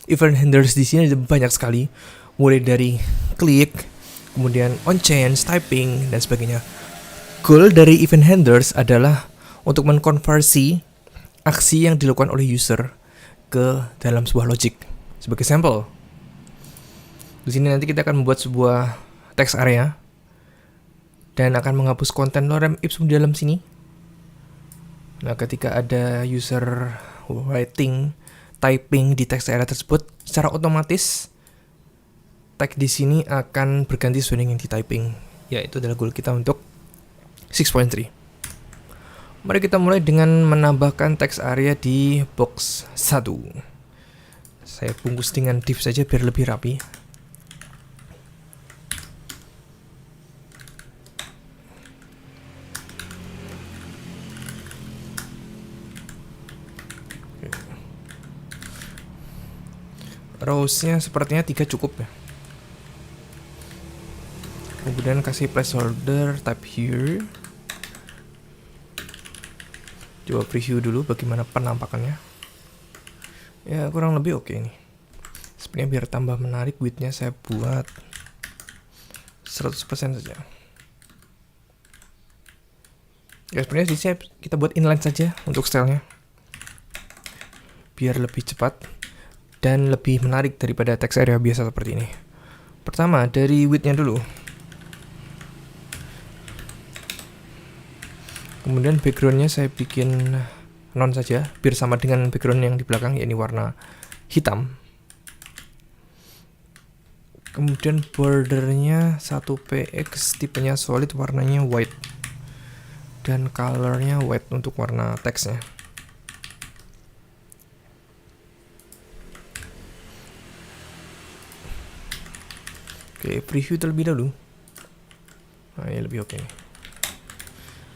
Event handlers di sini ada banyak sekali, mulai dari klik, kemudian on change, typing, dan sebagainya. Goal dari event handlers adalah untuk mengkonversi aksi yang dilakukan oleh user ke dalam sebuah logic. Sebagai sampel, di sini nanti kita akan membuat sebuah text area dan akan menghapus konten lorem ipsum di dalam sini. Nah, ketika ada user typing di text area tersebut, secara otomatis tag di sini akan berganti sesuai dengan di typing. Ya, itu adalah goal kita untuk 6.3. Mari kita mulai dengan menambahkan text area di box 1. Saya bungkus dengan div saja biar lebih rapi. Rows-nya sepertinya 3 cukup ya. Kemudian kasih placeholder type here. Coba preview dulu bagaimana penampakannya. Ya, kurang lebih oke nih. Sebenarnya biar tambah menarik, width-nya saya buat 100% saja. Ya, sebenarnya di sini kita buat inline saja untuk stylenya, biar lebih cepat dan lebih menarik daripada text area biasa seperti ini. Pertama, dari width-nya dulu. Kemudian background-nya saya bikin non saja, biar sama dengan background yang di belakang, yakni warna hitam. Kemudian bordernya 1px, tipenya solid, warnanya white. Dan colornya white untuk warna teksnya. Oke, preview terlebih dahulu. Nah, ini lebih oke nih.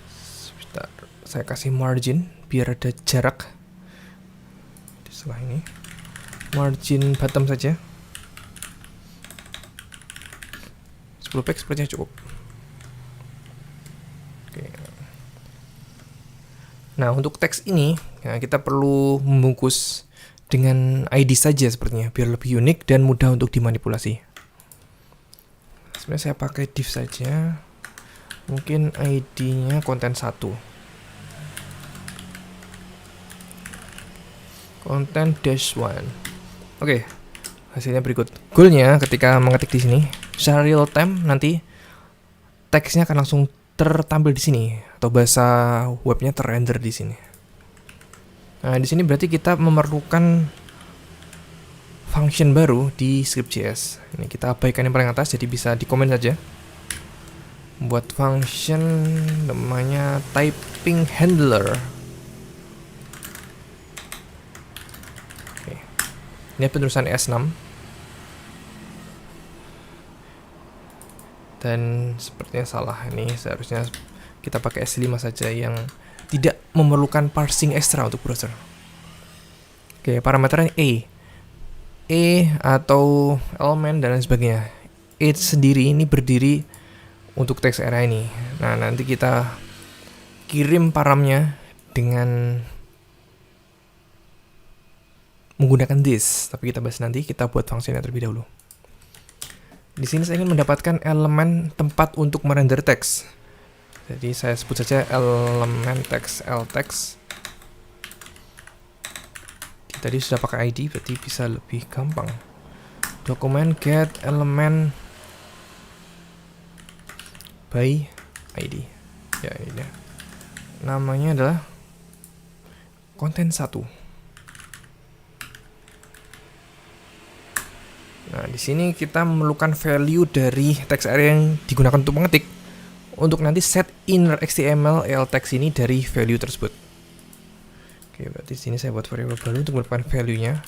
Sebentar, saya kasih margin biar ada jarak di sebelah ini. Margin bottom saja 10px sepertinya cukup. Oke. Nah, untuk teks ini ya, kita perlu membungkus dengan ID saja sepertinya, biar lebih unik dan mudah untuk dimanipulasi. Sebenarnya saya pakai div saja. Mungkin ID-nya konten 1. Konten -1. Oke. Hasilnya berikut. Goalnya ketika mengetik di sini, secara real time nanti teksnya akan langsung tertampil di sini, atau bahasa webnya terrender di sini. Nah, di sini berarti kita memerlukan function baru di script.js. Ini kita abaikan yang paling atas, jadi bisa dikomen saja. Buat function namanya typing handler. Oke. Ini penerusan S6. Dan sepertinya salah, ini seharusnya kita pakai S5 saja yang tidak memerlukan parsing ekstra untuk browser. Oke, parameternya E atau elemen dan lain sebagainya. E sendiri ini berdiri untuk text area ini. Nah, nanti kita kirim paramnya dengan menggunakan this, tapi kita bahas nanti. Kita buat fungsinya terlebih dahulu. Di sini saya ingin mendapatkan elemen tempat untuk merender teks. Jadi saya sebut saja elemen teks ltext. Tadi sudah pakai ID, berarti bisa lebih gampang. Dokumen get elemen by ID. Ya, ini dia. Namanya adalah konten 1. Nah, di sini kita memerlukan value dari text area yang digunakan untuk mengetik, untuk nanti set inner HTML text ini dari value tersebut. Oke, berarti di sini saya buat variable baru untuk merupakan value-nya.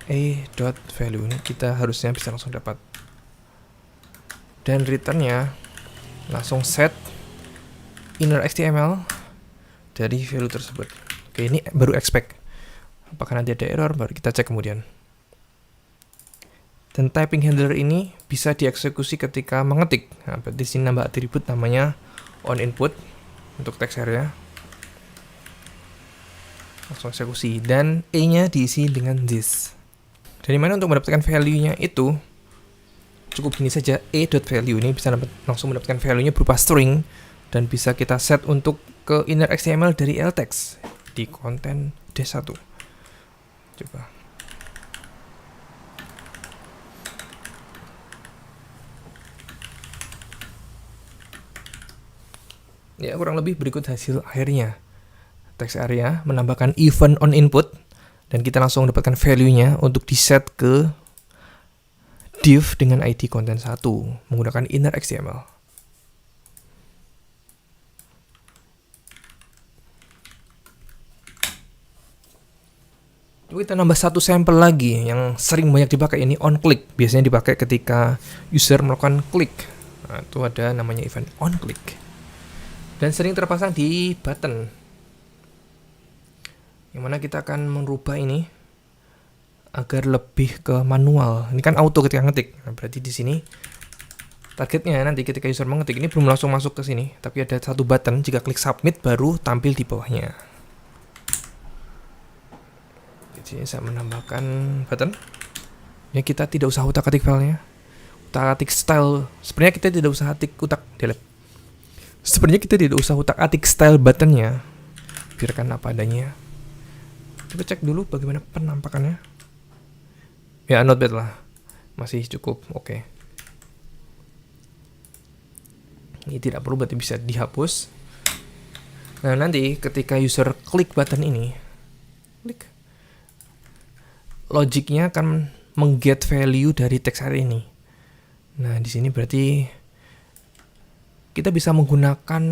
a.value ini kita harusnya bisa langsung dapat. Dan return-nya langsung set inner HTML dari value tersebut. Oke, ini baru expect. Apakah nanti ada error, baru kita cek kemudian. Dan typing handler ini bisa dieksekusi ketika mengetik. Nah, berarti di sini nambah atribut namanya onInput untuk text area. langsung eksekusi, dan E-nya diisi dengan this. Dari mana untuk mendapatkan value-nya itu cukup gini saja, e.value ini bisa langsung mendapatkan value-nya berupa string, dan bisa kita set untuk ke inner XML dari ltext di konten -1. Coba. Ya, kurang lebih berikut hasil akhirnya. Text area menambahkan event on input, dan kita langsung mendapatkan value-nya untuk di set ke div dengan id konten 1 menggunakan inner XML. Kita nambah satu sampel lagi yang sering banyak dipakai, ini on click. Biasanya dipakai ketika user melakukan klik. Nah, itu ada namanya event on click. Dan sering terpasang di button. Yang mana kita akan merubah ini agar lebih ke manual. Ini kan auto ketika ngetik. Nah, berarti di sini targetnya nanti ketika user mengetik ini belum langsung masuk ke sini, tapi ada satu button, jika klik submit baru tampil di bawahnya. Jadi saya menambahkan button. Ya, kita tidak usah utak-atik filenya. Utak-atik style. Sebenarnya kita tidak usah delete. Sebenarnya kita tidak usah utak-atik style buttonnya. Biarkan apa adanya. Coba cek dulu bagaimana penampakannya. Ya, not bad lah. Masih cukup oke. Ini tidak perlu, berarti bisa dihapus. Nah, nanti ketika user klik button ini, klik, logiknya akan mengget value dari text area ini. Nah, di sini berarti kita bisa menggunakan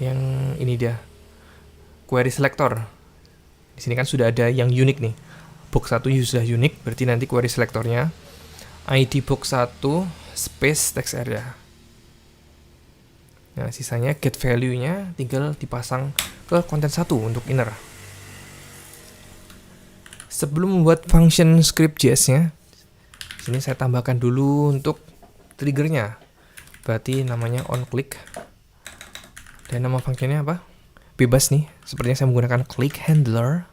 yang ini dia, query selector. Di sini kan sudah ada yang unik nih. Box 1 sudah unik, berarti nanti query selectornya id box 1 space text area. Nah, sisanya get value-nya tinggal dipasang ke konten 1 untuk inner. Sebelum membuat function script JS-nya, sini saya tambahkan dulu untuk triggernya. Berarti namanya on click. Dan nama functionnya apa? Bebas nih. Sepertinya saya menggunakan click handler.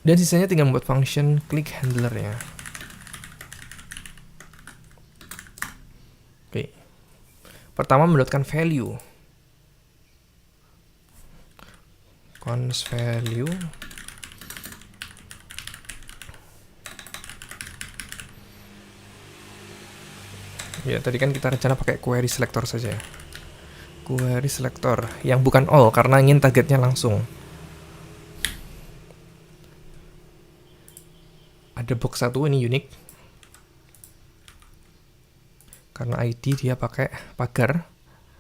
Dan sisanya tinggal membuat function click handler ya. Oke. Pertama mendapatkan value. Const value. Ya, tadi kan kita rencana pakai query selector saja. Query selector yang bukan all karena ingin targetnya langsung. Ada box 1 ini unik. Karena ID dia pakai pagar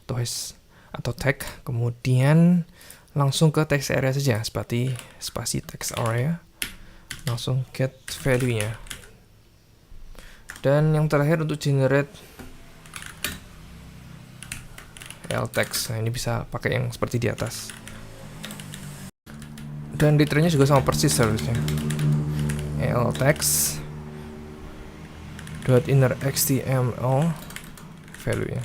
atau tag, kemudian langsung ke text area saja, seperti spasi text area, langsung get value-nya. Dan yang terakhir untuk generate ltext. Nah, ini bisa pakai yang seperti di atas. Dan return-nya juga sama persis harusnya. ltext .inner html value-nya.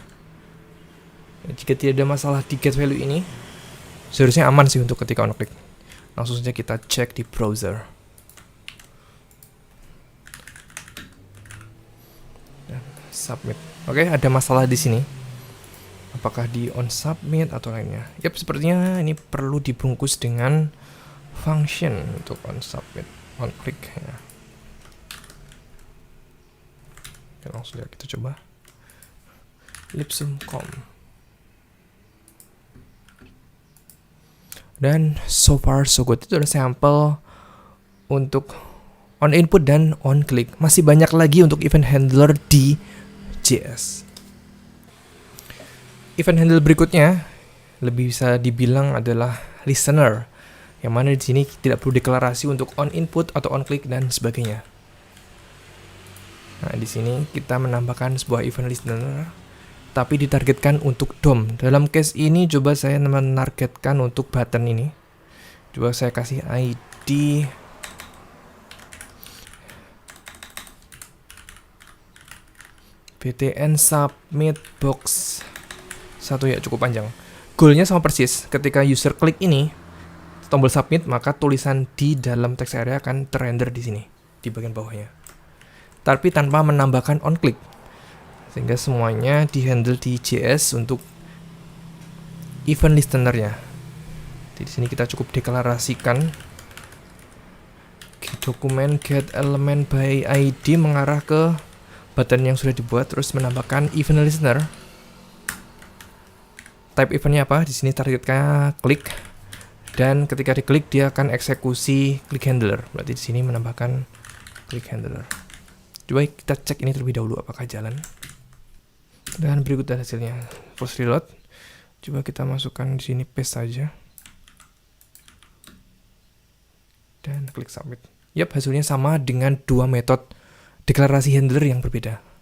Jika tidak ada masalah di get value ini, seharusnya aman sih untuk ketika on click. Langsung saja kita cek di browser. Dan submit. Oke, ada masalah di sini. Apakah di on submit atau lainnya? Yap, sepertinya ini perlu dibungkus dengan function untuk on submit, on click ya. Oke, langsung ya kita coba. Lipsum.com. Dan so far so good, itu ada sampel untuk on input dan on click. Masih banyak lagi untuk event handler di JS. Event handler berikutnya lebih bisa dibilang adalah listener, yang mana di sini tidak perlu deklarasi untuk on input atau on click dan sebagainya. Nah, di sini kita menambahkan sebuah event listener, tapi ditargetkan untuk DOM. Dalam case ini coba saya menargetkan untuk button ini. Coba saya kasih ID btn submit box 1 ya, cukup panjang. Goalnya sama persis. Ketika user klik ini, tombol submit, maka tulisan di dalam text area akan terrender di sini, di bagian bawahnya. Tapi tanpa menambahkan on click. Sehingga semuanya dihandle di JS untuk event listener-nya. Di sini kita cukup deklarasikan dokumen get element by ID mengarah ke button yang sudah dibuat, terus menambahkan event listener. Type eventnya apa? Di sini targetnya klik, dan ketika diklik dia akan eksekusi click handler. Berarti di sini menambahkan click handler. Coba kita cek ini terlebih dahulu apakah jalan. Dan berikut hasilnya. Post reload. Coba kita masukkan di sini paste saja. Dan klik submit. Yap, hasilnya sama dengan dua metode deklarasi handler yang berbeda.